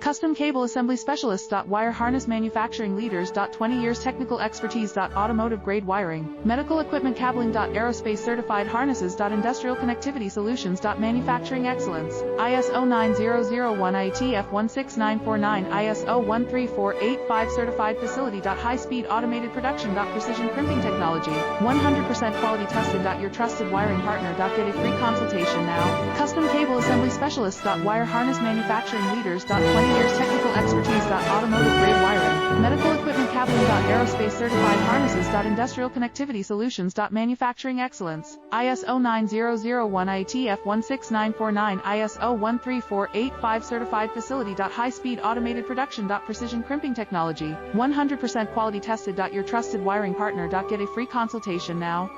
Custom Cable Assembly Specialists. Wire Harness Manufacturing Leaders. 20 years technical expertise. Automotive grade wiring, medical equipment cabling. Aerospace certified harnesses. Industrial connectivity solutions. Manufacturing excellence. ISO 9001 IATF 16949 ISO 13485 certified facility. High speed automated production. Precision crimping technology, 100% quality tested. Your trusted wiring partner. Get a free consultation now. Custom Cable Assembly Specialists. Wire Harness Manufacturing Leaders. 20 years technical expertise. Automotive grade wiring, medical equipment cabling. Aerospace certified harnesses. Industrial connectivity solutions. Manufacturing excellence. ISO 9001 IATF 16949 ISO 13485 certified facility. High speed automated production. Precision crimping technology, 100% quality tested. Your trusted wiring partner. Get a free consultation now.